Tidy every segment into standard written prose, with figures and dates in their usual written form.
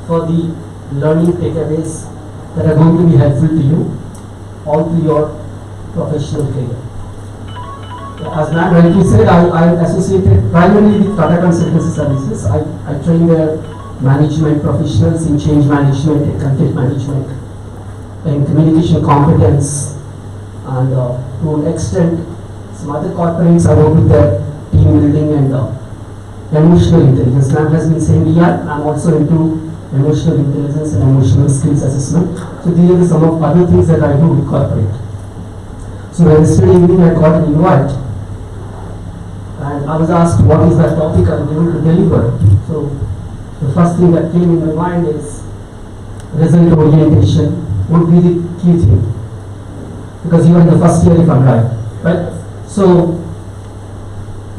for the learning takeaways that are going to be helpful to you all through your professional career. As Matt rightly said, I associated primarily with Tata Consultancy Services. I train their management professionals in change management and content management, in communication competence, and to an extent, some other corporates I work with their team building and emotional intelligence. Matt has been saying, yeah, I'm also into emotional intelligence and emotional skills assessment. So these are some of other things that I do with corporate. So yesterday evening I got an invite, and I was asked what is that topic I'm able to deliver. So the first thing that came in my mind is result orientation would be the key thing, because you are in the first year if I'm right? So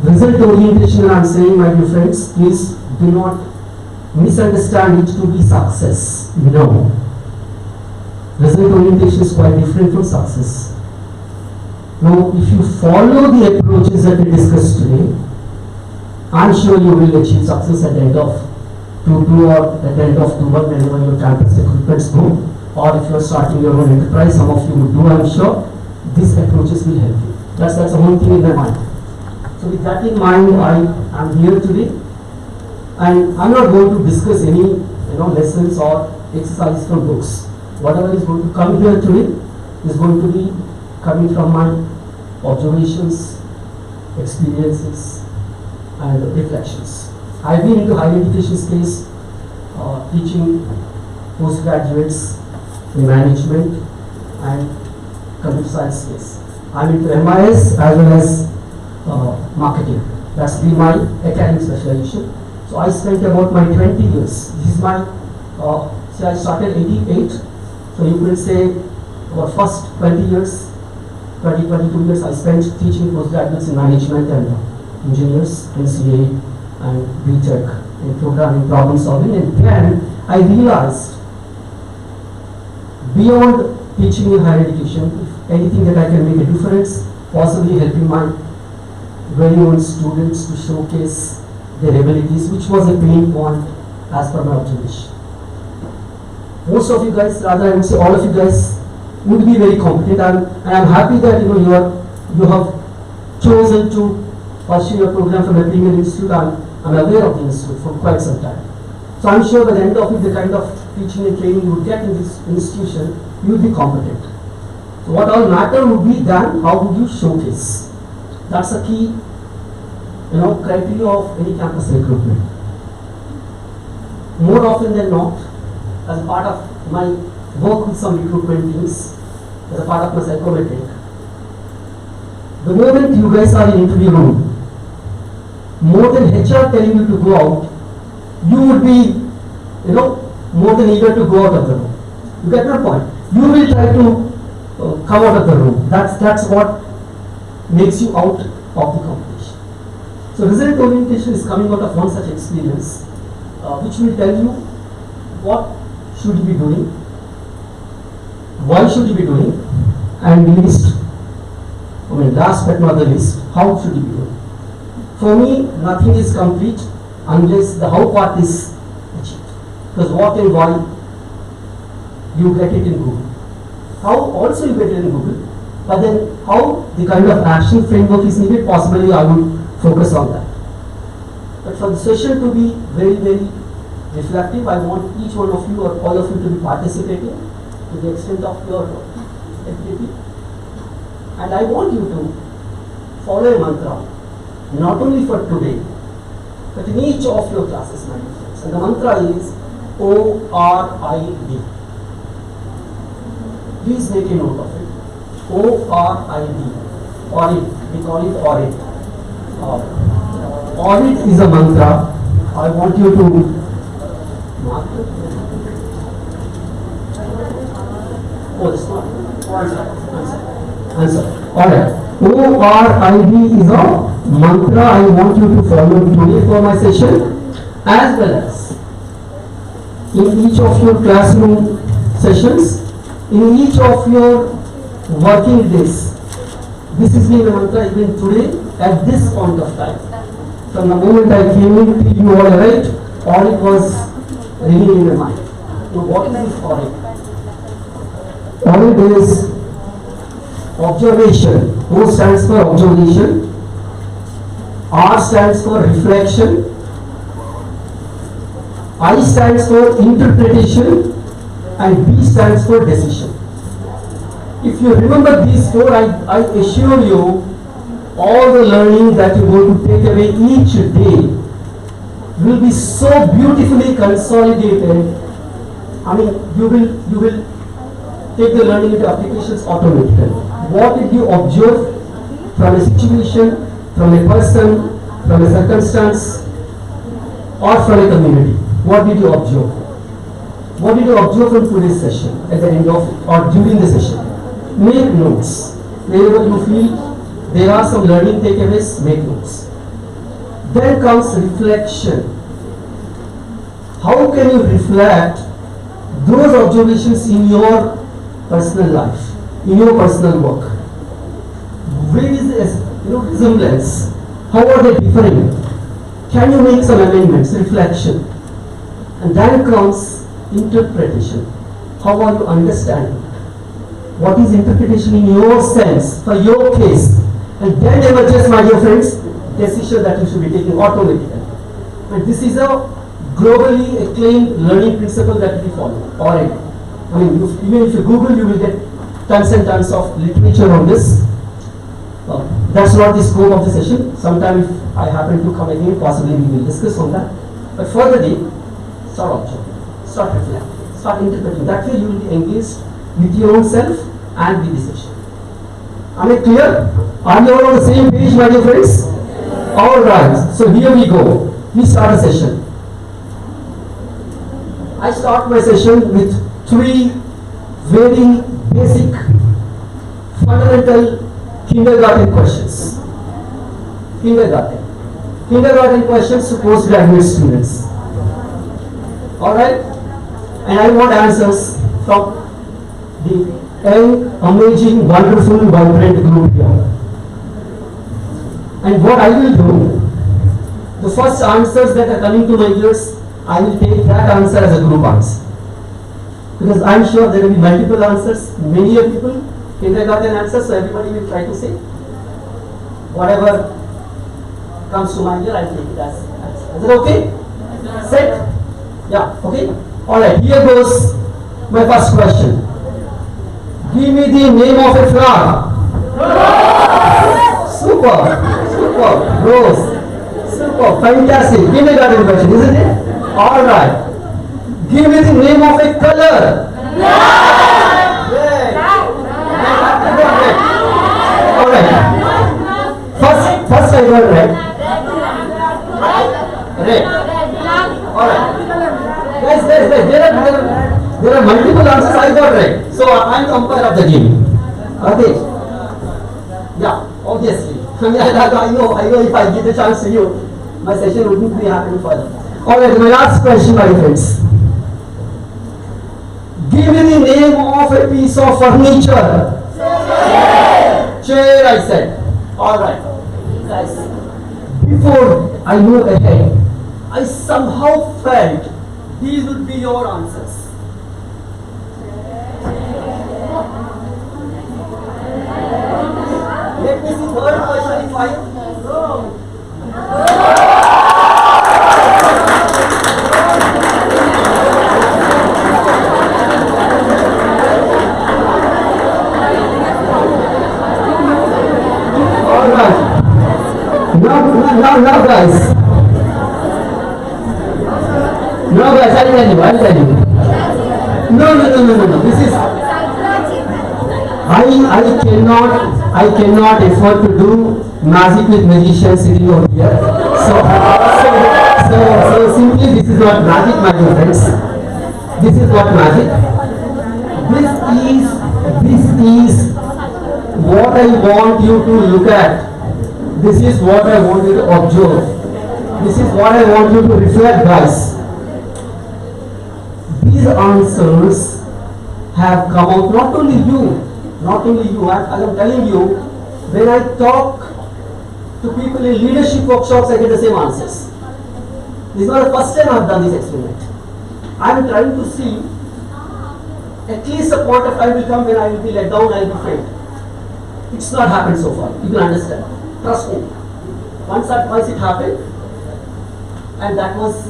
result orientation, I'm saying, my dear friends, please do not misunderstand it to be success. No. Result orientation is quite different from success. Now, if you follow the approaches that we discussed today, I'm sure you will achieve success at the end of Q2 or at the end of Q1 whenever your campus recruitments go, or if you're starting your own enterprise, some of you would do, I'm sure. These approaches will help you. That's the one thing in my mind. So with that in mind, I am here today, and I'm not going to discuss any lessons or exercises from books. Whatever is going to come here today is going to be coming from my observations, experiences, and reflections. I've been into higher education space, teaching postgraduates in management and computer science space. I'm into MIS as well as marketing. That's been my academic specialization. So I spent about my 20 years. This is my, I started 88. So you could say our first 20 years, 22 years I spent teaching postgraduates in management and engineers, NCA and BTech in programming, problem solving. And then I realized beyond teaching in higher education, if anything that I can make a difference, possibly helping my very own students to showcase their abilities, which was a pain point as per my observation. Most of you guys, rather I would say all of you guys, would be very competent, and I'm happy that you have chosen to pursue your program from a premier institute. I'm aware of the institute for quite some time. So I'm sure by the end of it, the kind of teaching and training you would get in this institution, you would be competent. So what all matter would be then, how would you showcase? That's a key criteria of any campus recruitment. More often than not, as part of my work with some recruitment teams, as a part of my psychometric, the moment you guys are in interview room, more than HR telling you to go out, you would be, more than eager to go out of the room. You get my point? You will try to come out of the room. That's what makes you out of the competition. So result orientation is coming out of one such experience, which will tell you what should you be doing, why should you be doing, and last but not the least, how should you be doing. For me, nothing is complete unless the how part is achieved. Because what and why, you get it in Google. How also you get it in Google, but then how the kind of action framework is needed, possibly I would focus on that. But for the session to be very, very reflective, I want each one of you or all of you to be participating to the extent of your ability. And I want you to follow a mantra, not only for today, but in each of your classes, my dear friends. And the mantra is ORID. Please make a note of it. ORID. ORID. We call it ORID. ORID is a mantra. I want you to mark it. Oh, it's not. Answer. Alright. ORID is a mantra I want you to follow today for my session, as well as in each of your classroom sessions, in each of your working days. This is being a mantra even today at this point of time. From the moment I came in till you all arrived, all it was ringing in your mind. So what is this audit? Audit is observation. O stands for observation, R stands for reflection, I stands for interpretation, and B stands for decision. If you remember these four, I assure you, all the learning that you're going to take away each day will be so beautifully consolidated. I mean, you will take the learning into applications automatically. What did you observe from a situation, from a person, from a circumstance, or from a community? What did you observe? What did you observe from today's session at the end of it or during the session? Make notes. Wherever you feel there are some learning takeaways, make notes. Then comes reflection. How can you reflect those observations in your personal life, in your personal work? Where is resemblance? How are they differing? Can you make some amendments, reflection? And then comes interpretation. How are you understanding? What is interpretation in your sense, for your case? And then emerges, my dear friends, decision that you should be taking automatically. And this is a globally acclaimed learning principle that we follow already. I mean, even if you Google, you will get tons and tons of literature on this. That's not the scope of the session. Sometime if I happen to come again, possibly we will discuss on that. But for the day, start observing, start reflecting, start interpreting. That way you will be engaged with your own self and with the session. Am I clear? Are you all on the same page, my dear friends? Alright, so here we go. We start a session. I start my session with three very basic, fundamental kindergarten questions. Kindergarten questions to postgraduate students. Alright? And I want answers from the young, amazing, wonderful, vibrant group here. And what I will do, the first answers that are coming to my ears, I will take that answer as a group answer. Because I am sure there will be multiple answers, many of people, kindergarten answers, so everybody will try to say. Whatever comes to my ear, I will take it as answer. Is it okay? Set? Yeah, okay? Alright, here goes my first question. Give me the name of a flower. Super, rose. Super, fantastic. Kindergarten question, isn't it? Alright. Give me the name of a color. Red. Alright. First I got red. Red. Alright. Guys, there are multiple answers. I got right. So I am umpire of the game. Okay. Yeah, obviously. I know if I give the chance to you, my session wouldn't be happening further. Alright, my last question, my friends. Give me the name of a piece of furniture. Chair, I said. Alright. Guys, before I move ahead, I somehow felt these would be your answers. Let me see third question if I Now guys, I'll tell you. No. This is, I cannot afford to do magic with magicians sitting over here. So simply this is not magic, my dear friends. This is not magic. This is what I want you to look at. This is what I want you to observe. This is what I want you to reflect, guys. These answers have come out, not only you, I am telling you, when I talk to people in leadership workshops, I get the same answers. This is not the first time I have done this experiment. I am trying to see at least a point of time will come when I will be let down, I will be failed. It's not happened so far. You can understand. Trust me. Once it happened, and that was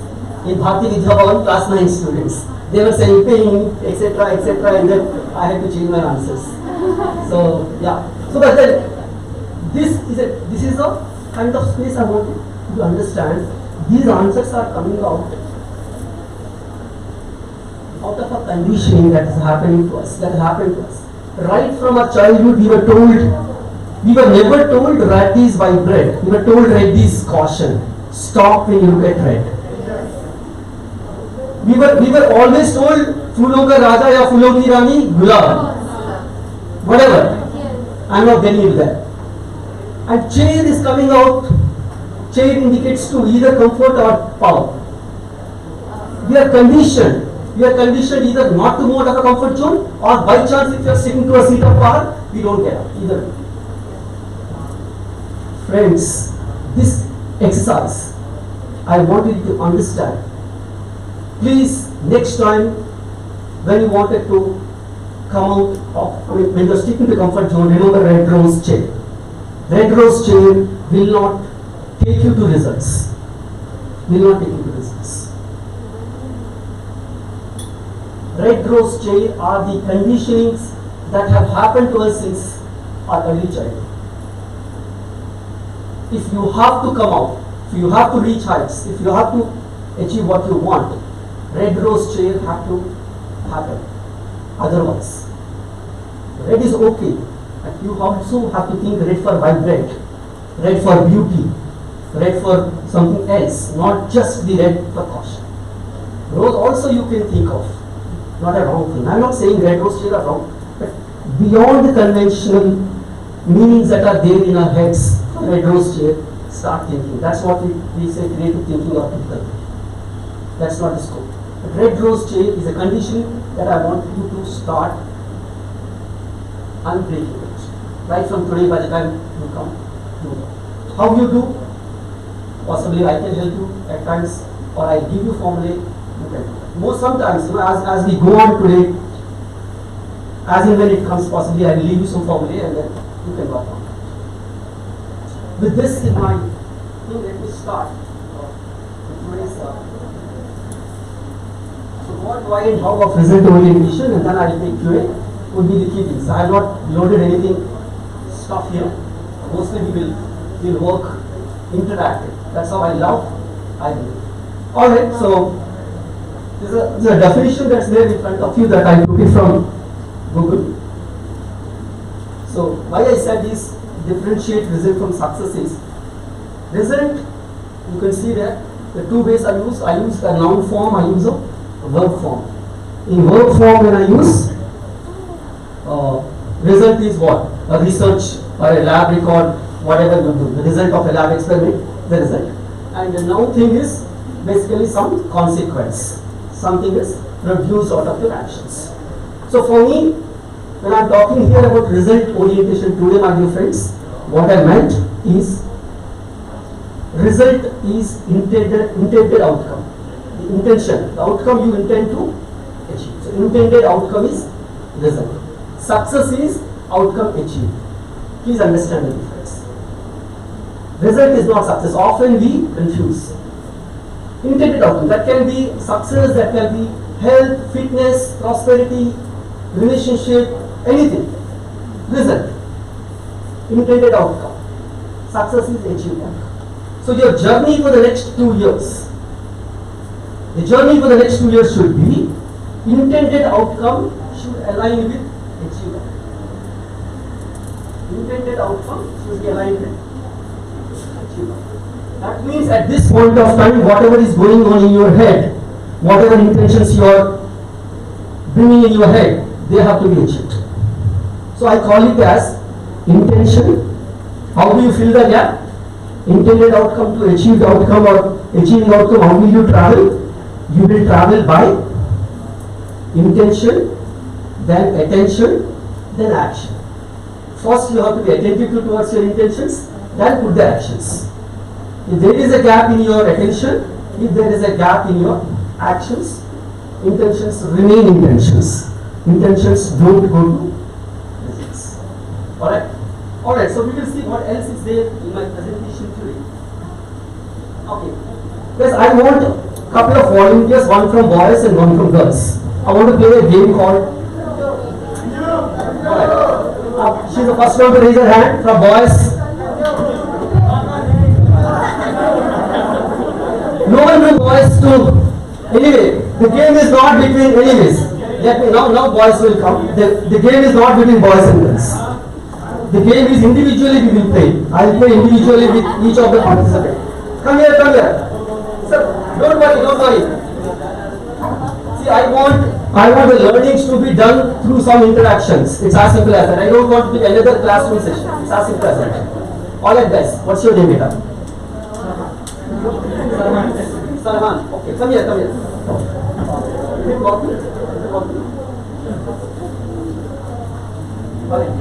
in Bharati Vidya Bhavan, class 9 students. They were saying pain, etc., and then I had to change my answers. So yeah. So but then this is a kind of space I want you to understand. These answers are coming out of a conditioning that is happening to us, that happened to us. Right from our childhood, we were never told red is by bread. We were told red is caution. Stop when you look at red. We were always told फूलों का राजा या फूलों की रानी गुलाब. Whatever. I'm not getting into that. And chair is coming out. Chair indicates to either comfort or power. We are conditioned either not to move out of a comfort zone, or by chance if you are sitting to a seat of power, we don't get up either. Friends, this exercise I want you to understand. Please, next time when you wanted to come out of, when you are sticking to comfort zone, remember red rose chair. Red rose chair will not take you to results. Red rose chair are the conditionings that have happened to us since our early childhood. If you have to come out, if you have to reach heights, if you have to achieve what you want, red rose chair have to happen. Otherwise, red is okay, but you also have to think red for vibrant, red for beauty, red for something else, not just the red for caution. Rose also you can think of. Not a wrong thing. I am not saying red rose chair are wrong, but beyond the conventional meanings that are there in our heads, red rose chair, start thinking. That's what we say creative thinking or critical thinking. That's not the scope. But red rose chair is a condition that I want you to start unbreaking it. Right from today, by the time you come, do that. How you do? Possibly I can help you at times, or I give you formulae, you can do that. Most sometimes, as we go on today, as and when it comes, possibly I will leave you some formulae and then you can work on it. With this in mind, let me start with today's. So what, why and how of result orientation, and then I will take QA, would be the key things. I have not loaded anything stuff here. Mostly we will work interactive. That's how I love. I do. Alright, so there's a definition that's there in front of you that I took it from Google. So why I said is differentiate result from success is result, you can see that the two ways I use a noun form, I use a verb form. In verb form when I use result is what? A research or a lab record, whatever you do. The result of a lab experiment, the result. And the noun thing is basically some consequence. Something is produced out of your actions. So for me, when I am talking here about result orientation today, my dear friends, what I meant is result is intended outcome. The intention, the outcome you intend to achieve. So intended outcome is result. Success is outcome achieved. Please understand the difference. Result is not success. Often we confuse. Intended outcome, that can be success, that can be health, fitness, prosperity, relationship, anything. Result. Intended outcome. Success is achieved outcome. So your journey for the next 2 years, the journey for the next 2 years should be intended outcome should align with achieved outcome. Intended outcome should be aligned with achieved outcome. That means at this point of time, whatever is going on in your head, whatever intentions you are bringing in your head, they have to be achieved. So I call it as intention. How do you fill the gap? Intended outcome to achieved outcome or achieving outcome, how will you travel? You will travel by intention, then attention, then action. First you have to be attentive towards your intentions, then put the actions. If there is a gap in your attention, if there is a gap in your actions, intentions remain intentions. Intentions don't go to results. Alright? Alright, so we will see what else is there in my presentation today. Okay. Yes, I want a couple of volunteers, one from boys and one from girls. I want to play a game called. She's the first one to raise her hand from boys. No one from boys to. Anyway, the game is not between. Anyways, let me now boys will come. The game is not between boys and girls. The game is individually we will play. I will play individually with each of the participants. Come here, come here. Sir, don't worry, don't worry. See, I want the learnings to be done through some interactions. It's as simple as that. I don't want to do another classroom session. It's as simple as that. All right, guys. What's your name, Beta? Sarhan. Okay, come here, come here. Is it working? Is it working? Alright.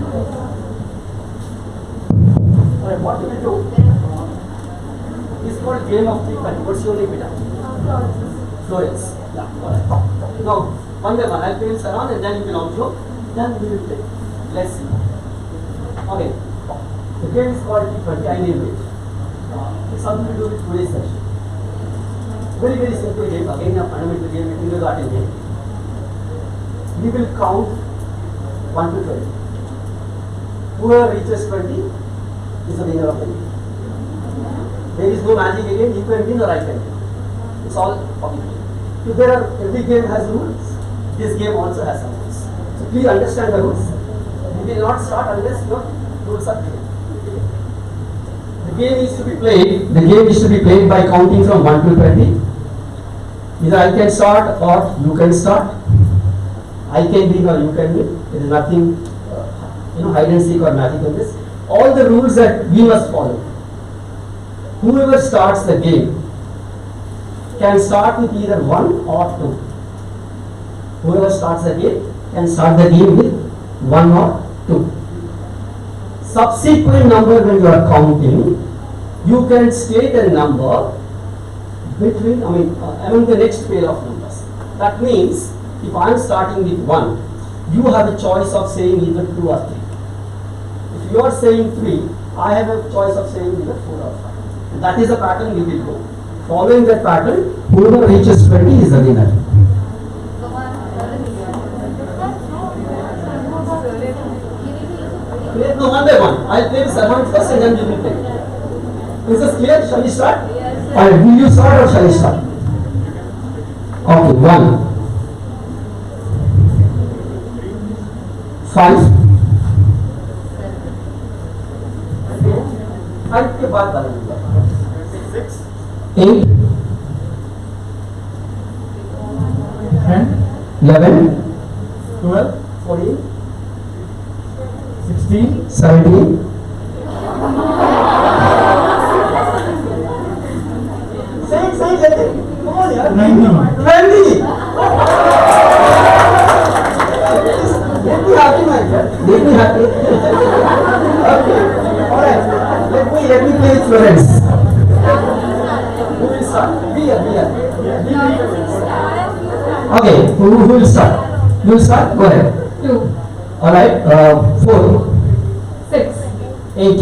Alright, what do we do? It's called game of 3 What's your name, Beta? Florence. Yeah, alright. Now, one by one, I'll play Sarhan and then you will also. Then we will play. Let's see. Okay. The game is called T20. I named it. It's something to do with today's session. Very, very simple game. Again, a fundamental game, a kindergarten game. We will count 1 to 20. Whoever reaches 20 is the winner of the game. There is no magic again. You can win or I can win. It's all public. So every game has rules. This game also has some rules. So please understand the rules. We will not start unless your rules are clear. The game is to be played. The game is to be played by counting from 1 to 20. Either I can start or you can start. I can win or you can win. There is nothing, hide and seek or magic in this. All the rules that we must follow. Whoever starts the game can start with either 1 or 2. Whoever starts the game can start the game with 1 or 2. Subsequent number when you are counting, you can state a number between, among the next pair of numbers. That means, if I am starting with 1, you have a choice of saying either 2 or 3. If you are saying 3, I have a choice of saying either 4 or 5. And that is the pattern we will go. Following that pattern, whoever reaches 20 is the winner. No, one by one. I'll play the Sarhan first and then we will play. Is this clear? Shall we start? Yes. Alright, will you start or shall I start? Okay, 1, 5, 5 के बाद 6, 8, 10, 11, 12, 14, 16, 17, 20. Make me happy. Okay. Alright. Let me play Florence. Who will start? Be here. Okay. Who will start? You will start? Go ahead. 2. Alright. 4. 6. 8.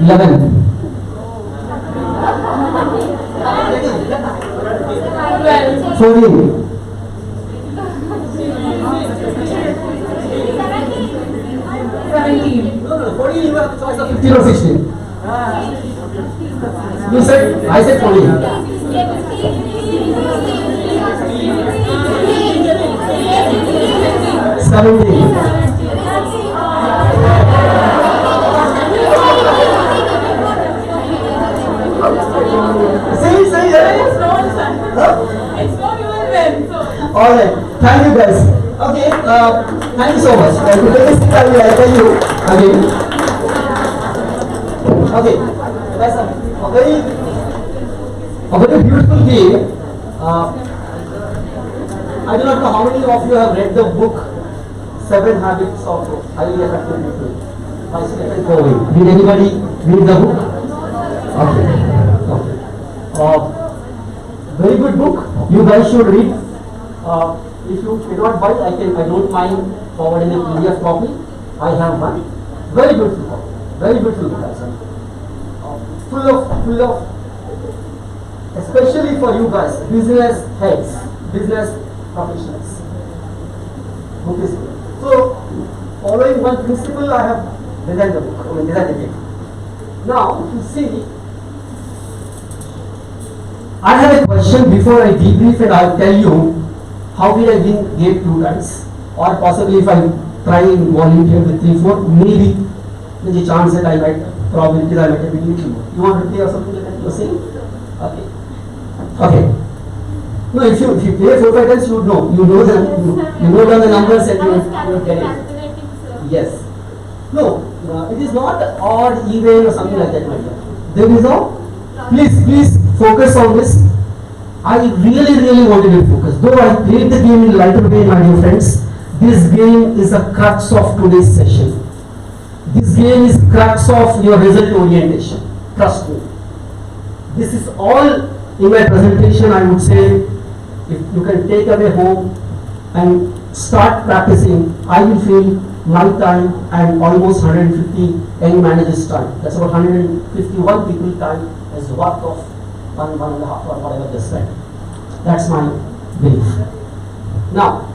11. 12. 14. 17. No, 14 you have the choice of 15 or 16. You said, I said 14. 17. Alright, thank you guys. Okay, thank you so much. Today's I will tell you again. Okay, guys, a very beautiful game. I do not know how many of you have read the book Seven Habits of Highly Effective People by Stephen Covey. Did anybody read the book? Okay. Okay. Very good book. You guys should read. If you cannot buy, I don't mind forwarding a PDF copy. I have one. Very beautiful book. Very beautiful book actually. Full of, especially for you guys, business heads, business professionals. Book is good. So, following one principle, I have designed the book. Designed the book. Now, if you see, I have a question before I debrief and I'll tell you how did I win gate 2 times, or possibly if I try and volunteer with 3-4, maybe there's a chance that I might, probability that I might have been little more. You want to play or something like that? You're saying? Okay. Okay. No, if you play 4-5 times, you know. You know the numbers and you get it. Yes. No, it is not odd, even or something like that, my dear. There is no. Please focus on this. I really wanted to focus. Though I played the game in lighter way, my dear friends, this game is a crux of today's session. This game is crux of your result orientation. Trust me. This is all in my presentation. I would say, if you can take away home and start practicing, I will feel my time and almost 150 young managers' time. That's about 151 people time as worth of 1.5 or whatever they spend. That's my belief. Now,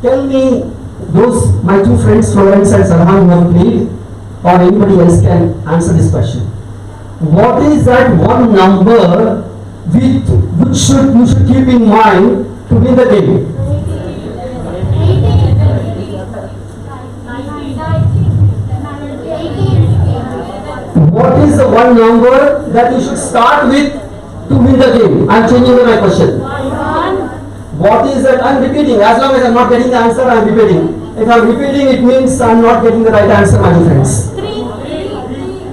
tell me, those my two friends Florence and Sarhan who have played, or anybody else can answer this question. What is that one number which you should keep in mind to win the game? What is the one number that you should start with to win the game? I am changing my question. What is that? I am repeating. As long as I am not getting the answer, I am repeating. If I am repeating, it means I am not getting the right answer, my friends.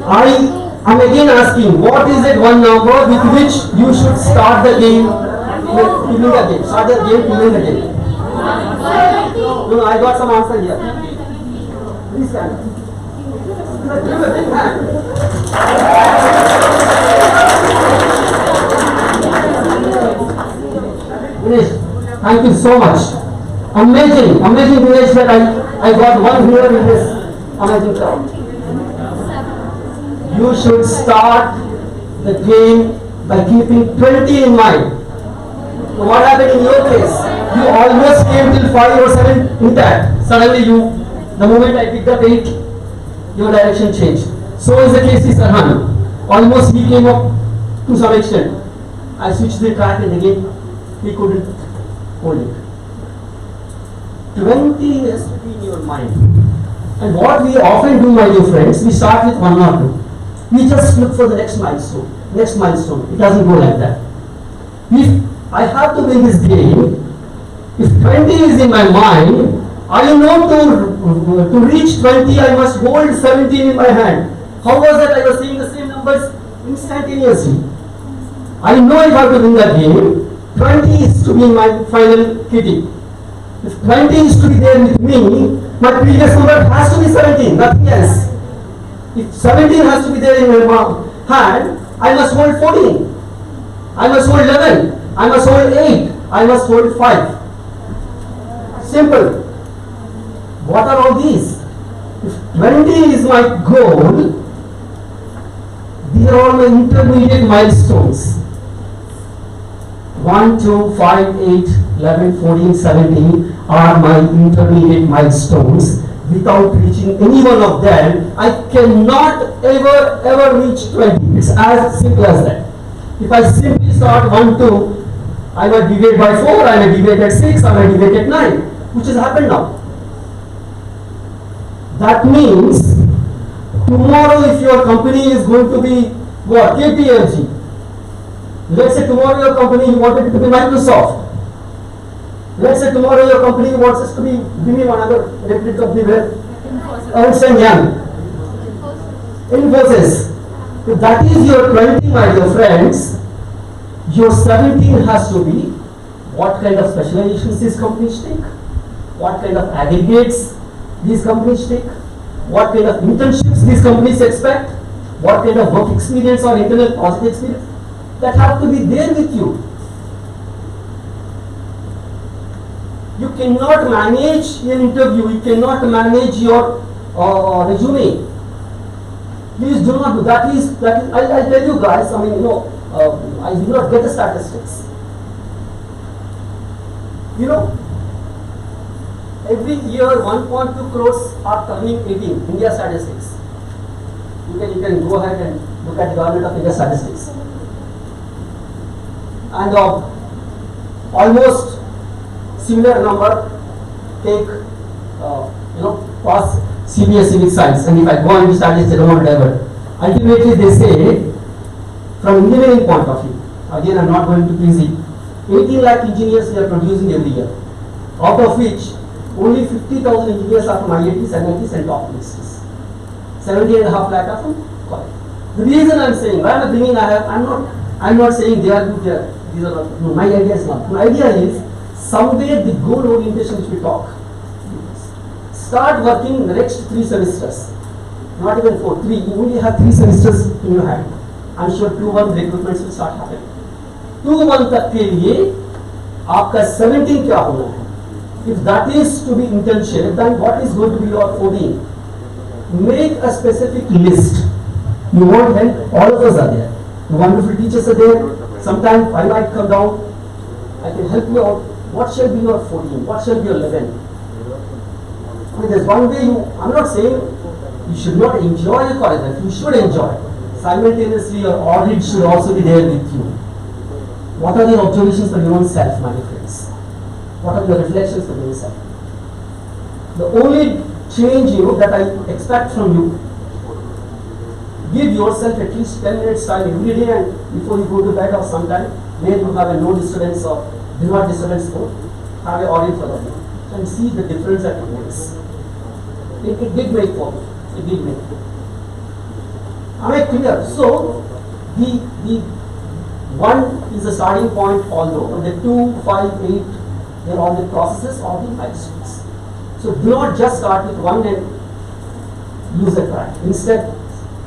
I am again asking, what is that one number with which you should start the game to win the game? Start the game to win the game. No, I got some answer here. Please stand up. Give a big hand. Dinesh, thank you so much. Amazing Dinesh, that I got one here in this amazing crowd. You should start the game by keeping 20 in mind. So what happened in your case? You almost came till 5 or 7 intact. Suddenly the moment I picked up 8, your direction changed. So is the case with Sarhan. Almost he came up to some extent. I switched the track and again he couldn't hold it. 20 has to be in your mind. And what we often do, my dear friends, we start with 1 or 2. We just look for the next milestone. It doesn't go like that. If I have to win this game, if 20 is in my mind, I know to reach 20, I must hold 17 in my hand. How was that? I was seeing the same numbers instantaneously. I know if I have to win that game, 20 is to be my final kitty. If 20 is to be there with me, my previous number has to be 17, nothing else. If 17 has to be there in my hand, I must hold 14. I must hold 11. I must hold 8. I must hold 5. Simple. What are all these? If 20 is my goal, these are all my intermediate milestones. 1, 2, 5, 8, 11, 14, 17 are my intermediate milestones. Without reaching any one of them, I cannot ever reach 20. It's as simple as that. If I simply start 1, 2, I might deviate by 4, I might deviate at 6, I might deviate at 9, which has happened now. That means tomorrow if your company is going to be what? KPMG. Let's say tomorrow your company, you wanted it to be Microsoft. Let's say tomorrow your company wants us to be, give me one other reputed company where? Ernst & Young. Infosys. If that is your 20, my dear friends, your 17 has to be what kind of specializations these companies take, what kind of aggregates these companies take, what kind of internships these companies expect, what kind of work experience or internal project experience, that have to be there with you. You cannot manage an interview, you cannot manage your resume. Please do not do that. I'll tell you guys, I did not get the statistics. You know, every year 1.2 crores are turning 18, India statistics. You can go ahead and look at the Government of India statistics. And almost similar number take, pass CBSE with science. And if I go into statistics, I don't want to divert. Ultimately, they say, from engineering point of view, again, I'm not going to please it, 18 lakh engineers we are producing every year, out of which only 50,000 engineers are from IITs, NITs and top universities. 70.5 lakh are from college. The reason I'm saying, why I'm bringing, I'm not saying they are good, these are not, no, my idea is not. My idea is, somewhere the goal orientation which we talk, start working in the next 3 semesters, not even 4, 3, you only have 3 semesters in your hand. I'm sure 2-1 recruitments will start happening. 2-1 तक के लिए आपका 17 क्या होना है? If that is to be internship, then what is going to be your 14? Make a specific list. You want help? All of us are there. The wonderful teachers are there. Sometimes I might come down. I can help you out. What shall be your 14? What shall be your 11? I mean, there's one way I'm not saying you should not enjoy your college life. You should enjoy. Simultaneously, your audit should also be there with you. What are your observations for your own self, my friends? What are your reflections for your own self? The only change that I expect from you, give yourself at least 10 minutes time every day, and before you go to bed or sometime, where you have a no disturbance or do not disturbance mode, have an audit for that and see the difference that it makes. It did make for me. It did make. Am I clear? So the 1 is the starting point, although the 2, 5, 8, they're all the processes or the milestones. So do not just start with 1 and lose the track. Instead,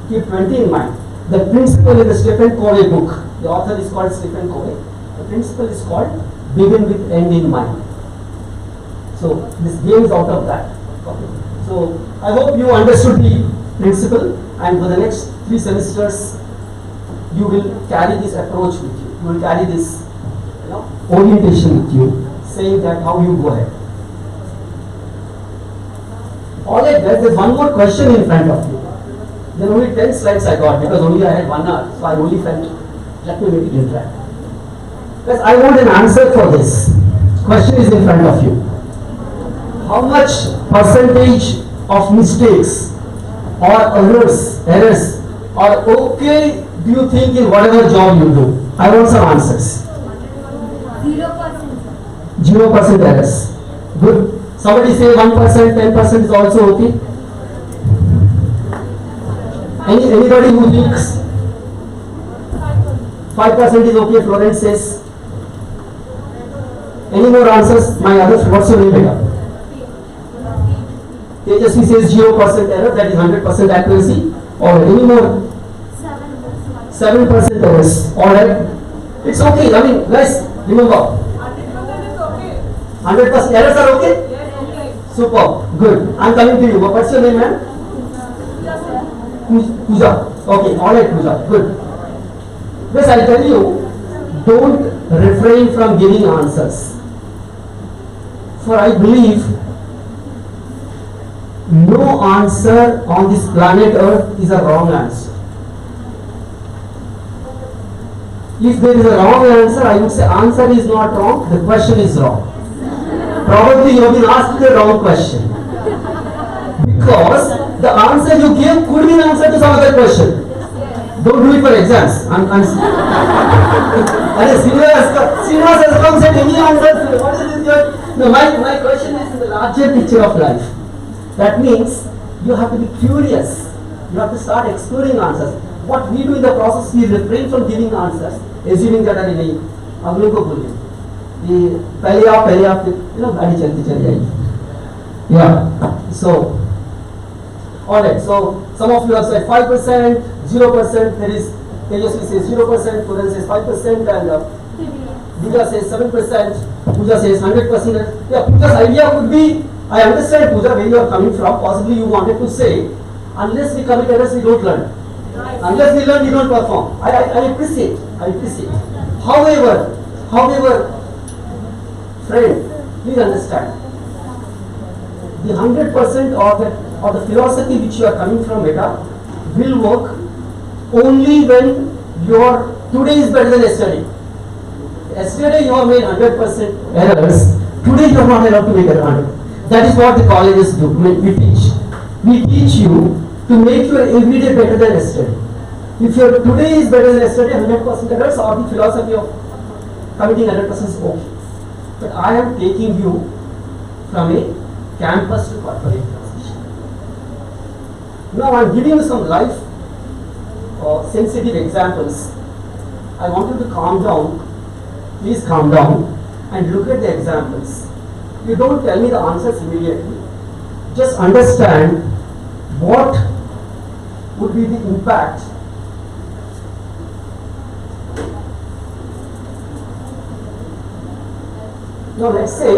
keep 20 in mind. The principle in the Stephen Covey book, the author is called Stephen Covey. The principle is called begin with end in mind. So this game is out of that. Okay. So I hope you understood the principle, and for the next 3 semesters, you will carry this approach with you. You will carry this orientation with you, saying that how you go ahead. Alright guys, there's one more question in front of you. There are only 10 slides I got because only I had 1 hour, so I only felt, let me make it interactive. Because I want an answer for this. Question is in front of you. How much percentage of mistakes or errors are okay, do you think, in whatever job you do? I want some answers. 0%. 0% errors. Good. Somebody say 1%, 10% is also okay. Anybody who thinks 5% is okay? Florence says. Any more answers? My others, what's your name, beta? Tejasvi says 0% error, that is 100% accuracy. Or any more? 7% errors. Alright. It's okay. I mean, guys, remember. 100% is okay. 100% errors are okay? Yes, okay. Super. Good. I'm coming to you. What's your name, ma'am? Pooja. Okay. Alright, Pooja. Good. Yes, I'll tell you, don't refrain from giving answers. For I believe no answer on this planet Earth is a wrong answer. If there is a wrong answer, I would say answer is not wrong, the question is wrong. Probably you have been asked the wrong question. Because the answer you gave could be an answer to some other question. Don't do it for exams. Srinivas has come said any answer. What is this? No, my question is in the larger picture of life. That means you have to be curious. You have to start exploring answers. What we do in the process, we refrain from giving answers, assuming that are in a पहले आप गाड़ी चलती चली जाएगी. Yeah. So, all right. So some of you have said 5%, 0%. There is Tejasvi says 0%, Puran says 5%, and Divya says 7%. Pooja says 100%. Yeah, Pooja's idea could be, I understand Pooja where you are coming from. Possibly you wanted to say, unless we commit errors, we don't learn. Unless we learn, we don't perform. I appreciate. However, friend, please understand. The 100% or the philosophy which you are coming from Meta will work only when your today is better than yesterday. Yesterday you have made 100% errors. Today you are not allowed to make 100. That is what the colleges do. We teach. We teach you to make your everyday better than yesterday. If your today is better than yesterday, 100% errors or the philosophy of committing 100% is okay. But I am taking you from a campus to corporate transition. Now I am giving you some life sensitive examples. I want you to calm down. Please calm down and look at the examples. You don't tell me the answers immediately. Just understand what would be the impact Now let's say,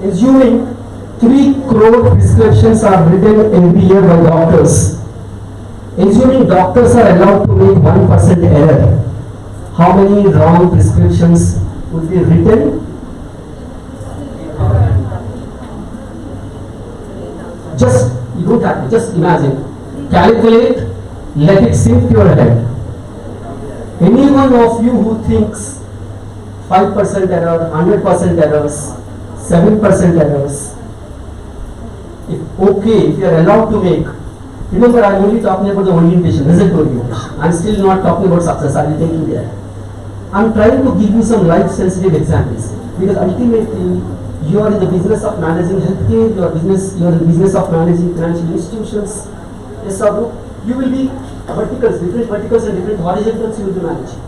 assuming 3 crore prescriptions are written every year by doctors, assuming doctors are allowed to make 1% error, how many wrong prescriptions would be written? You don't have to, just imagine, calculate, let it sink to your head. Any one of you who thinks 5% error, 100% errors, 7% errors, if you are allowed to make, remember I am only talking about the orientation, result orientation. I am still not talking about success, I will take you there. I am trying to give you some life sensitive examples because ultimately you are in the business of managing healthcare, you are in the business of managing financial institutions. Yes, sir, you will be different verticals and different horizontals you will be managing.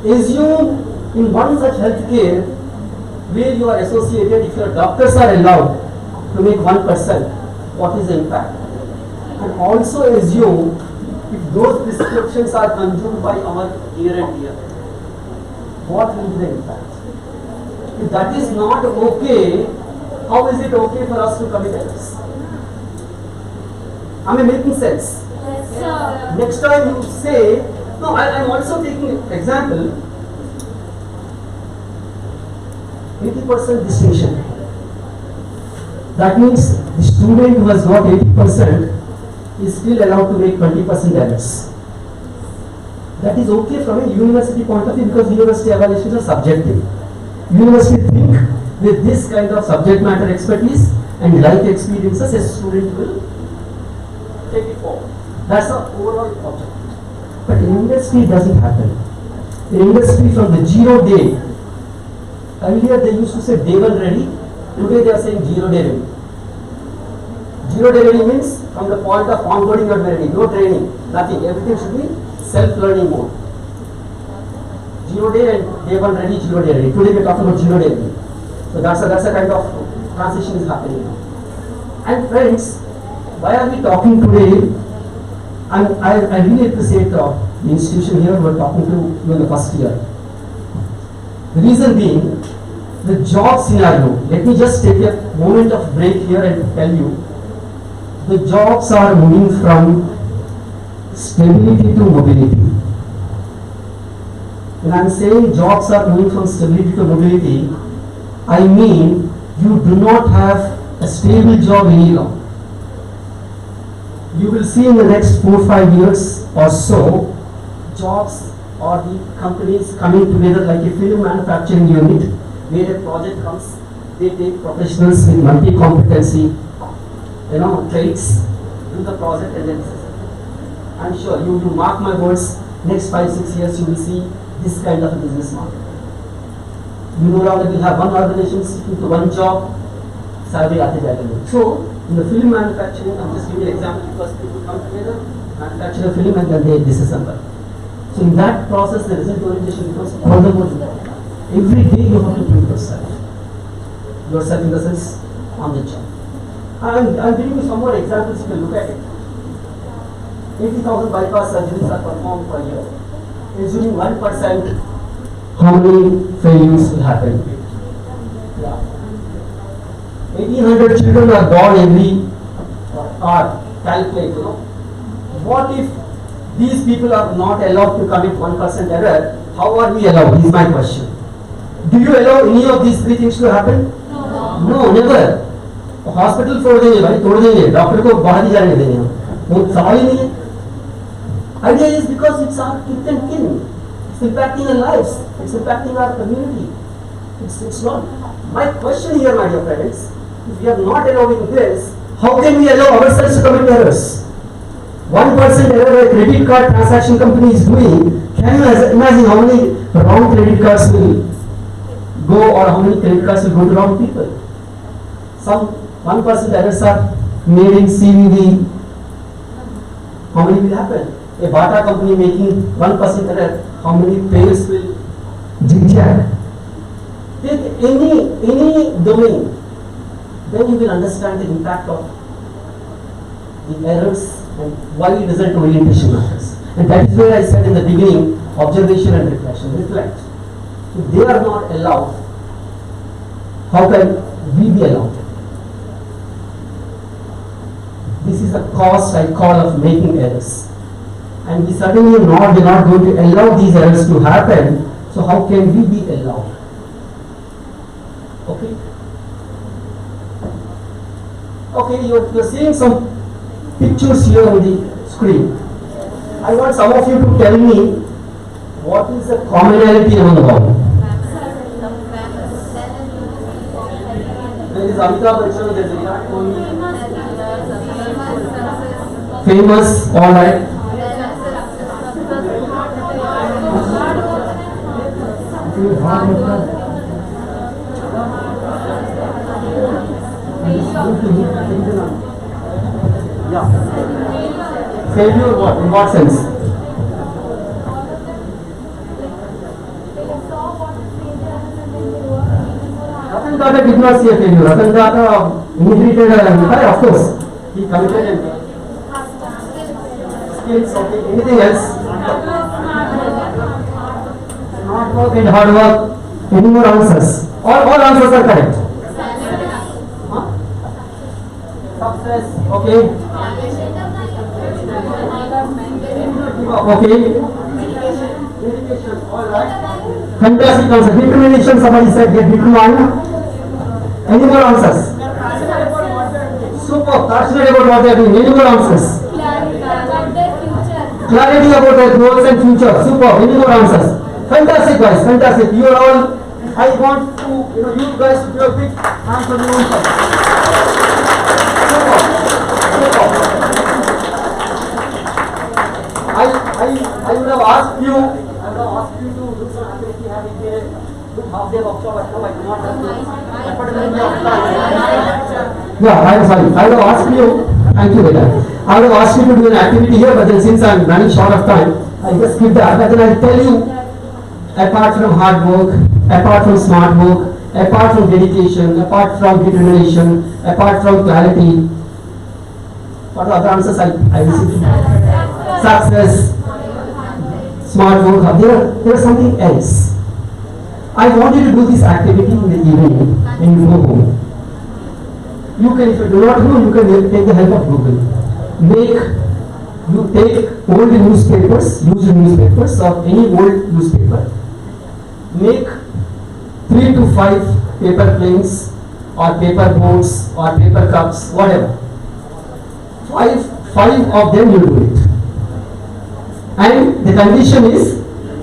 Assume in one such healthcare where you are associated, if your doctors are allowed to make 1%, what is the impact? And also assume if those prescriptions are consumed by our near and dear, what will be the impact? If that is not okay, how is it okay for us to commit errors? Am I making sense? Yes, sir. Next time you say, no, I am also taking example, 80% distinction. That means the student who has got 80% is still allowed to make 20% errors. That is okay from a university point of view because university evaluations are subjective. University think with this kind of subject matter expertise and life experiences a student will take it forward. That's the overall objective. But in industry it doesn't happen. In industry from the 0 day, earlier they used to say day 1 ready, today they are saying 0 day ready. 0 day ready means from the point of onboarding you are ready, no training, nothing, everything should be self-learning mode. 0 day and day 1 ready, 0 day ready. Today we are talking about 0 day ready. So that's a kind of transition is happening now. And friends, why are we talking today? I really appreciate the institution here we are talking to you in the first year. The reason being, the job scenario, let me just take a moment of break here and tell you, the jobs are moving from stability to mobility. When I am saying jobs are moving from stability to mobility, I mean you do not have a stable job any longer. You will see in the next 4-5 years or so, jobs or the companies coming together like a film manufacturing unit where a project comes, they take professionals with multi-competency, traits, do the project and then I'm sure you mark my words, next 5-6 years you will see this kind of a business model. You no longer will have one organization sticking to one job, salary at the So, in the film manufacturing, I'm just giving an example because people come together, manufacture a film and then they disassemble. So in that process, the result orientation becomes all the more important. Every day you have to prove yourself. Yourself in the sense on the job. I'm giving you some more examples you can look at it. 80,000 bypass surgeries are performed per year. Assuming 1%, how many failures will happen? Yeah. 1,800 children are born every hour. Calculate, you know. What if these people are not allowed to commit 1% error? How are we allowed? Is my question. Do you allow any of these three things to happen? No, never. Hospital छोड़ देंगे भाई, तोड़ देंगे, doctor को बाहर ही जाने देंगे, वो सवाल ही नहीं है. Idea is because it's our kith and kin. It's impacting our lives. It's impacting our community. It's not. My question here, my dear friends, if we are not allowing this, how can we allow ourselves to commit errors? 1% error a credit card transaction company is doing. Can you imagine how many wrong credit cards will go, or how many credit cards will go to wrong people? Some 1% errors are made in CVV. How many will happen? A Bata company making 1% error, how many players will zigzag? Take any domain, then you will understand the impact of the errors and why result orientation matters. And that is where I said in the beginning, observation and reflection. Reflect. If they are not allowed, how can we be allowed? This is the cost I call of making errors. And we certainly we're not going to allow these errors to happen. So how can we be allowed? Okay. Okay, you're seeing some pictures here on the screen. I want some of you to tell me what is the commonality among all. There is Amitabh Bachchan, there is Virat Kohli. Famous, all right. Yeah. Failure what? In what sense? Ratan Tata did not see a failure. Ratan Tata immigrated of course. He committed it. Skills, okay. Anything else? Not work and hard work. Any more answers? All answers are correct. Huh? Success, okay. Okay. Dedication, all right. Fantastic answer. Determination, somebody said get determined. Any more answers? Super. Passionate about what they are doing. Any more answers? Clarity about their goals and future. Super. Any more answers? Fantastic, guys. Fantastic. You are all. I want to, you guys to do a big hand for your own self. Super. I would have asked you to do some activity, having a good half day workshop at home. I do not have to. Unfortunately, of time. Yeah, I'm sorry. I would have asked you. Thank you, Veda. I would have asked you to do an activity here, but then since I'm running short of time, I just skip that. But then I'll tell you, apart from hard work, apart from smart work, apart from dedication, apart from determination, apart from clarity, what are the other answers I received? Success, smart work, there's something else. I want you to do this activity in the evening when you go home. You can, if you do not know, you can take the help of Google. You take old newspapers, used newspapers or any old newspaper, make 3 to 5 paper planes or paper boats or paper cups, whatever. Five of them you do it. And the condition is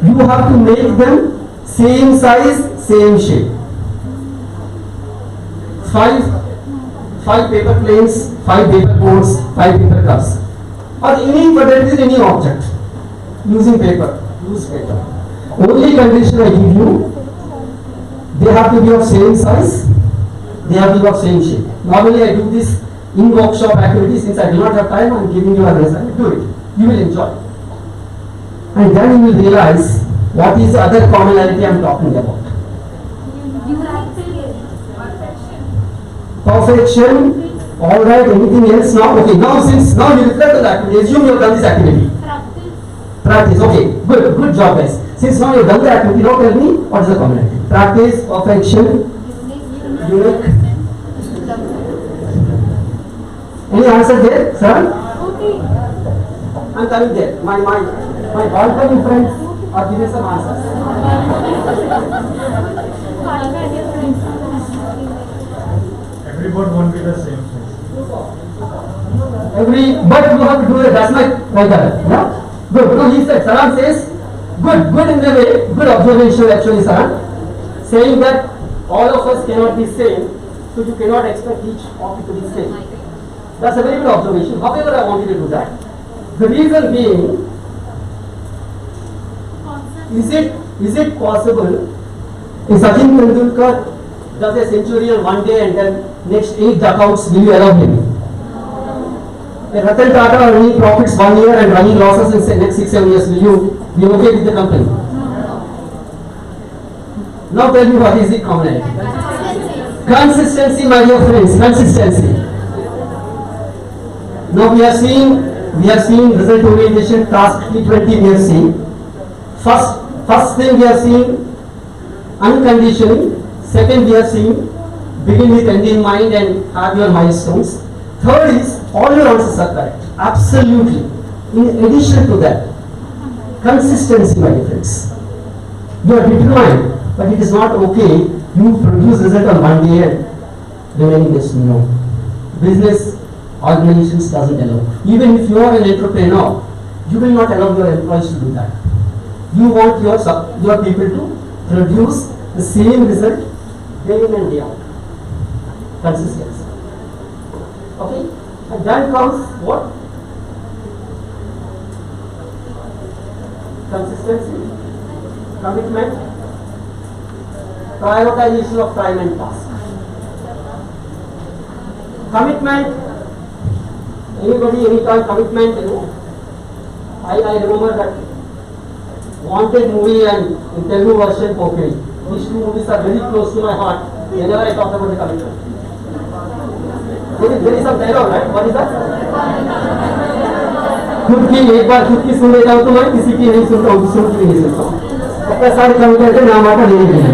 you have to make them same size, same shape. 5 paper planes, 5 paper boats, 5 paper cups. Or any object using paper, use paper. Only condition I give you, they have to be of same size, they have to be of same shape. Normally I do this in workshop activities. Since I do not have time, I am giving you a lesson. Do it. You will enjoy. And then you will realize what is the other commonality I am talking about. Perfection. All right. Anything else now? Okay. Now you refer to the activity. Assume you have done this activity. Practice. Okay. Good. Good job, guys. Since now you have done the activity, now tell me what is the common activity. Practice. Perfection. Unique. Any answer there, sir? I'm coming there. My balcony friends are giving some answers. Everybody won't be the same. But you have to do it. That's my criteria. Yeah? Good. No, he said, Saran says, good in the way, good observation actually, Saran. Saying that all of us cannot be same, so you cannot expect each of you to be same. That's a very good observation. However, I want you to do that. The reason being, is it possible if Sachin Tendulkar does a century on one day and then next 8 duckouts, will you allow him? If Ratan Tata earning profits 1 year and running losses in next 6-7 years, will you be okay with the company? Now tell me what is the commonality? Consistency, my dear friends, consistency. Now we have seen result orientation, task T20 we have seen. First thing we have seen unconditioning. Second we have seen begin with end in mind and have your milestones. Third is all your answers are correct. Absolutely. In addition to that, consistency, my dear friends. You are determined, but it is not okay. You produce result on one day and remaining this no. Business organizations doesn't allow. Even if you are an entrepreneur, you will not allow your employees to do that. You want your people to produce the same result day in and day out. Consistency. Okay? And then comes what? Consistency, commitment, prioritization of time and task. Commitment, anybody, anytime commitment, you know. I remember that Wanted movie and in Telugu version Popiri. These two movies are very close to my heart whenever I talk about the commitment. There is some dialogue, right? What is that? खुद की एक बार खुद की सुन लेता हूँ तो मैं किसी की नहीं सुनता हूँ, दूसरों की नहीं सुनता हूँ। अपने सारे कमिटमेंट के नाम आता नहीं है।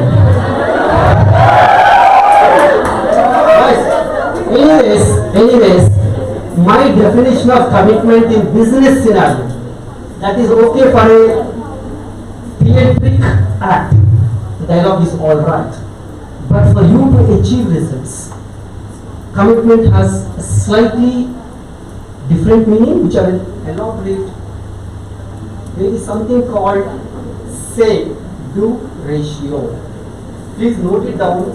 Anyways, my definition of commitment in business scenario, that is okay for a theatric act. The dialogue is all right, but for you to achieve results, commitment has a slightly different meaning, which I will elaborate. There is something called say-do ratio. Please note it down.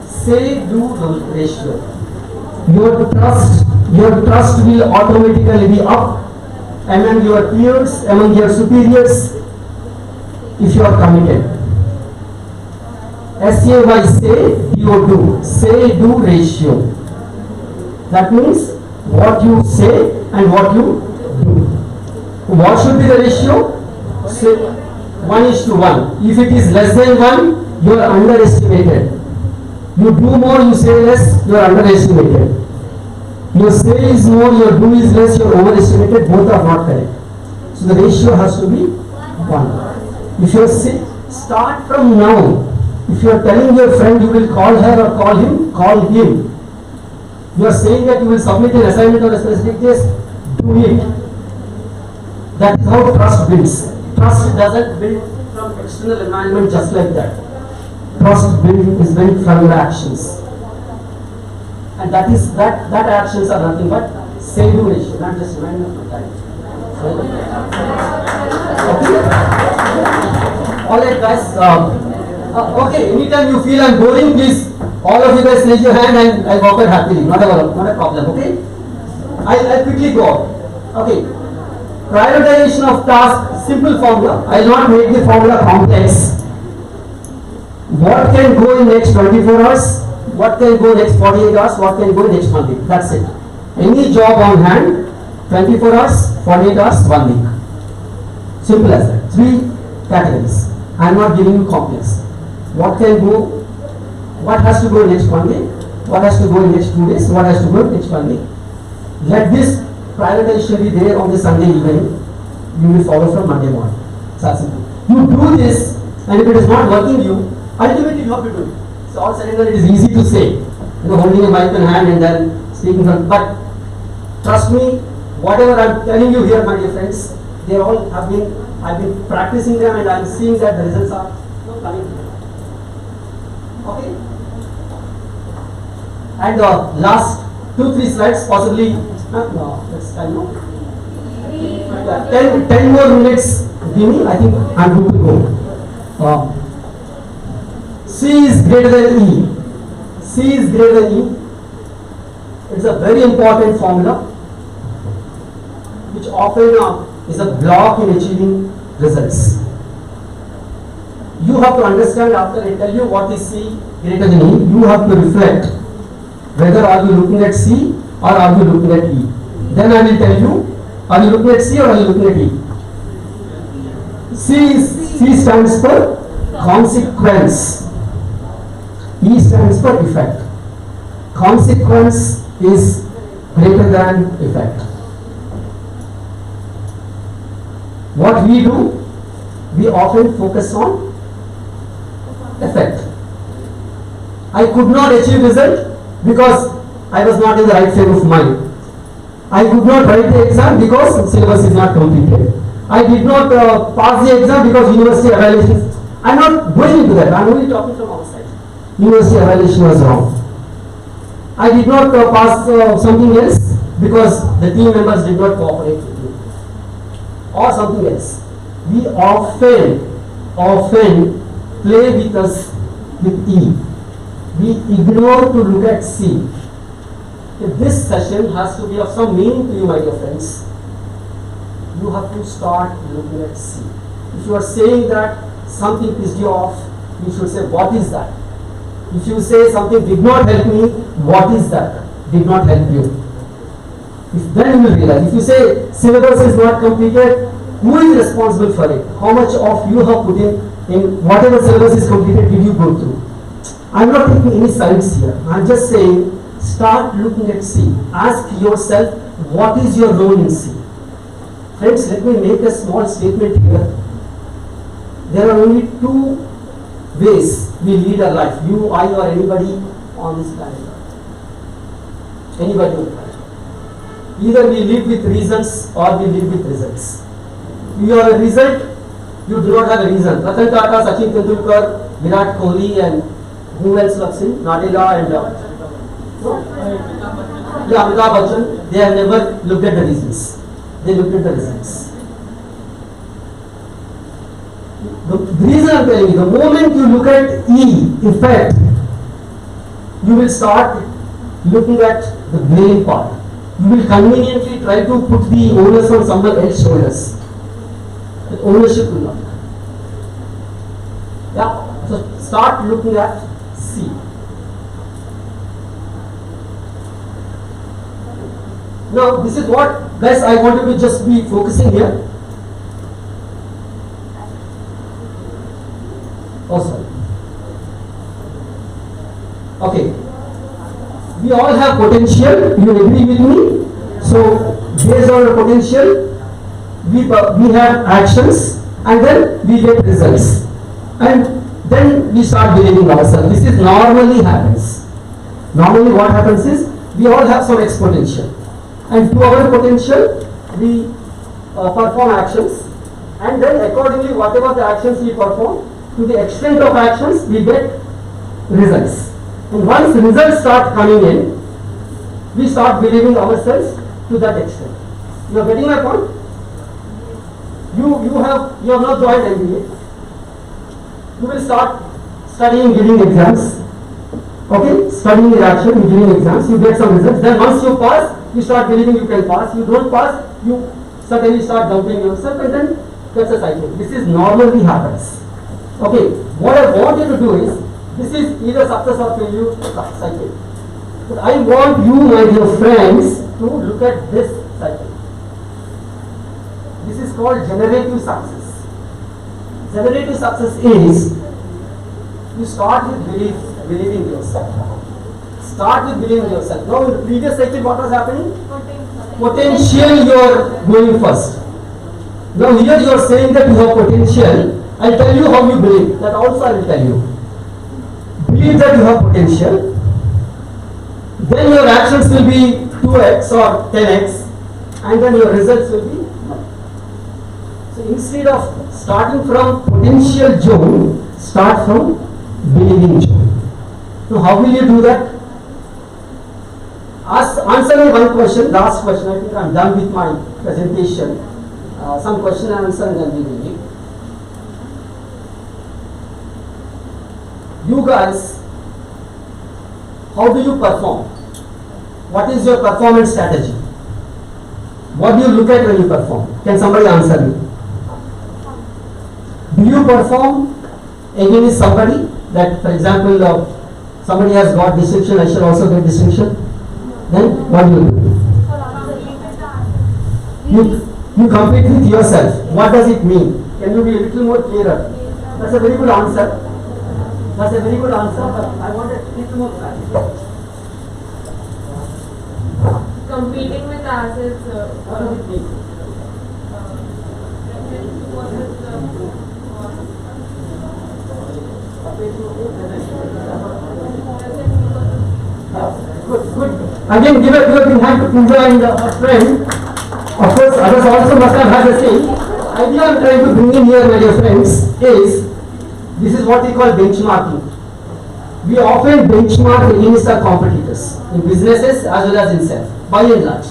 Say-do ratio. Your trust will automatically be up among your peers, among your superiors, if you are committed. S-A-Y, say, D-O-do. Say-do ratio. That means what you say and what you do. What should be the ratio? Say 1:1. If it is less than 1, you are underestimated. You do more, you say less, you are underestimated. Your say is more, your do is less, you are overestimated. Both are not correct. So the ratio has to be 1. If you start from now, if you are telling your friend you will call her or call him, call him. You are saying that you will submit an assignment on a specific case, do it. That is how trust builds. Trust doesn't build from external environment just like that. Trust is built from your actions. And that actions are nothing but say-do ratio, not just random time. Okay? Alright guys, okay, anytime you feel I'm boring, please, all of you guys raise your hand and I'll walk out happily, not a problem, okay? I'll quickly go on. Okay, prioritization of task, simple formula. I'll not make the formula complex. What can go in next 24 hours? What can go next 48 hours? What can go next 1 week? That's it. Any job on hand, 24 hours, 48 hours, 1 week. Simple as that. 3 categories. I am not giving you complex. What can go, what has to go next 1 day, what has to go in next 2 days, what has to go in next 1 week. Let this prioritization be there on the Sunday evening. You will follow from Monday morning. It's as simple. You do this, and if it is not working you, ultimately you have to do it. So all said and done, it is easy to say, holding a mic in hand and then speaking from, but trust me, whatever I am telling you here, my dear friends, they all I've been practicing them and I am seeing that the results are coming. Okay? And last 2-3 slides, possibly, let's I know. 10 more minutes, give me, I think I'm good to go. C is greater than E. C is greater than E. It's a very important formula which often is a block in achieving results. You have to understand, after I tell you what is C greater than E, you have to reflect whether are you looking at C or are you looking at E. Then I will tell you, are you looking at C or are you looking at E? C stands for consequence. E stands for effect. Consequence is greater than effect. What we do, we often focus on effect. I could not achieve result because I was not in the right frame of mind. I could not write the exam because syllabus is not completed. I did not pass the exam because university evaluation. I am not going into that. I am only talking from outside. University evaluation was wrong. I did not pass something else because the team members did not cooperate with me. Or something else. We often play with us with E. We ignore to look at C. If this session has to be of some meaning to you, my dear friends, you have to start looking at C. If you are saying that something pissed you off, you should say, what is that? If you say something did not help me, what is that? Did not help you. Then you will realize. If you say syllabus is not completed, who is responsible for it? How much of you have put in whatever syllabus is completed did you go through? I am not taking any sides here. I am just saying, start looking at C. Ask yourself, what is your role in C? Friends, let me make a small statement here. There are only 2 ways we lead our life. You, I, or anybody on this planet. Anybody on the planet. Either we live with reasons or we live with results. You have a result, you do not have a reason. Ratan Tata, Sachin Tendulkar, Virat Kohli, and who else was in? Nadella and Amitabh Bachchan. They have never looked at the reasons. They looked at the results. The reason I am telling you, the moment you look at E, effect, you will start looking at the blame part. You will conveniently try to put the onus on someone else's shoulders. The ownership will not. Yeah. So start looking at C. Now this is what, guys, I wanted to just be focusing here. Oh, sorry. Okay. We all have potential. You agree with me? So based on our potential, we have actions and then we get results. And then we start believing ourselves. This is normally happens. Normally what happens is, we all have some exponential. And to our potential, we perform actions. And then accordingly, whatever the actions we perform, to the extent of actions, we get results. And once results start coming in, we start believing ourselves to that extent. You are getting my point? You have not joined MBA. You will start studying, giving exams. Okay, studying is action, you giving exams, you get some results. Then once you pass, you start believing you can pass. You don't pass, you suddenly start doubting yourself, and then that's a cycle. This is normally happens. Okay, what I want you to do is, this is either success or failure cycle. But I want you, my dear friends, to look at this cycle. This is called generative success. Generative success is, you start with believing yourself. Start with believing yourself. Now in the previous cycle what was happening? Potential. Potential you are going first. Now here you are saying that you have potential. I'll tell you how you believe. That also I will tell you. Believe that you have potential. Then your actions will be 2x or 10x, and then your results will be 1. So instead of starting from potential zone, start from believing zone. Now how will you do that? Answer me one question, last question. I think I am done with my presentation. Some question and answer and then we will leave. You guys, how do you perform? What is your performance strategy? What do you look at when you perform? Can somebody answer me? Do you perform against somebody? That, for example, somebody has got distinction, I should also get distinction. Then what do? You compete with yourself. What does it mean? Can you be a little more clearer? That's a very good answer. That's a very good answer, but I want a little more clarity. Competing with ourselves. What does it mean? Good. Again, give a big hand to Pooja and her friend. Of course, others also must have had the same. Idea I am trying to bring in here, my dear friends, is this is what we call benchmarking. We often benchmark against our competitors in businesses as well as in self, by and large.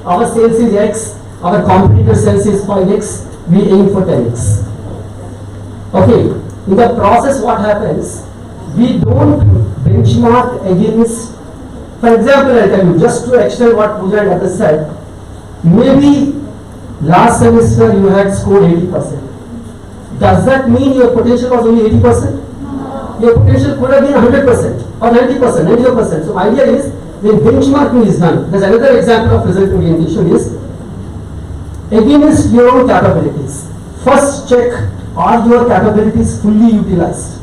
Our sales is X, our competitor sales is 5X, we aim for 10X. Okay, in the process what happens, we don't benchmark against, for example, I'll tell you, just to extend what Pooja and others said, maybe last semester you had scored 80%. Does that mean your potential was only 80%? Your potential could have been 100% or 90%, 95%. So idea is, when benchmarking is done, there's another example of result orientation is against your own capabilities. First check, are your capabilities fully utilized?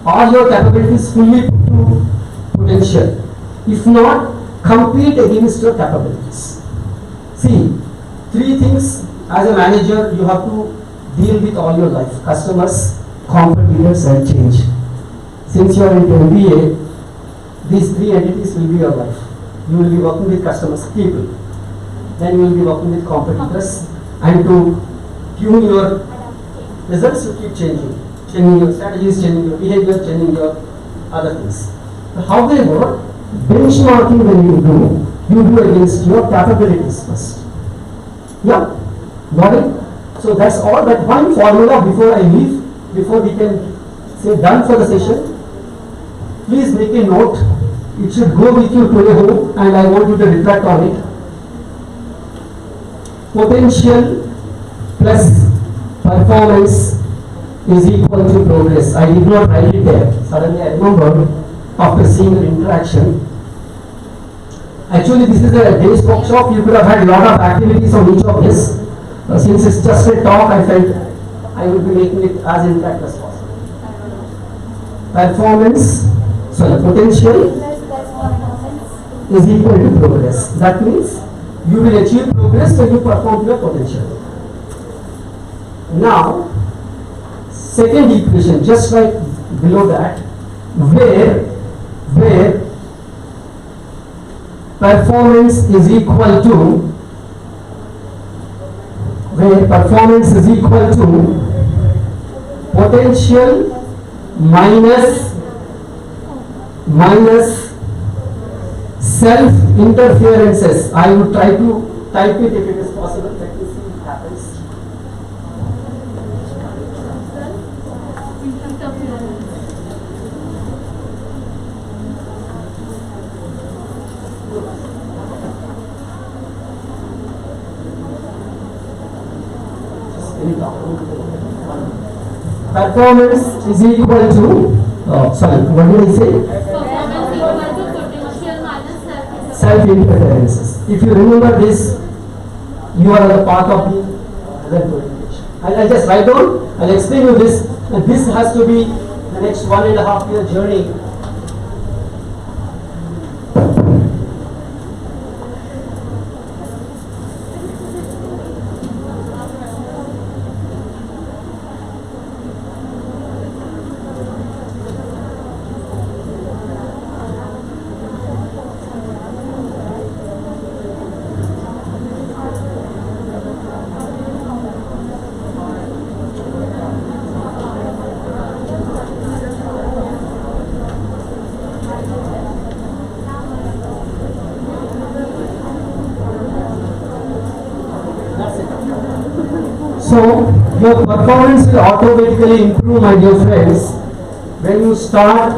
Are your capabilities fully put to potential? If not, compete against your capabilities. See, 3 things as a manager you have to deal with all your life: customers, competitors and change. Since you are into MBA, these 3 entities will be your life. You will be working with customers, people. Then you will be working with competitors, and to tune your results you keep changing your strategies, changing your behavior, changing your other things. However, benchmarking when you do against your capabilities first. Yeah, got it? So that's all. That one formula before I leave, before we can say done for the session. Please make a note. It should go with you to home, and I want you to reflect on it. Potential plus performance is equal to progress. I did not write it there. Suddenly I remembered after seeing the interaction. Actually, this is a day's workshop. You could have had a lot of activities on each of this. Since it's just a talk, I felt I would be making it as intact as possible. Potential is equal to progress. That means you will achieve progress when you perform your potential. Now, second equation, just right below that, where performance is equal to potential minus self interferences. I would try to type it if it is possible. Let me see if it happens. Performance is equal to, what did I say? Performance equal to potential minus Self-interferences. If you remember this, you are the part of the result orientation. I'll just write down, I'll explain you this, and this has to be the next 1.5 year journey. Your performance will automatically improve, my dear friends, when you start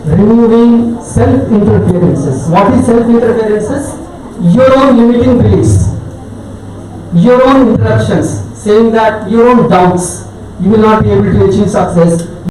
removing self-interferences. What is self-interferences? Your own limiting beliefs, your own interruptions, saying that your own doubts, you will not be able to achieve success.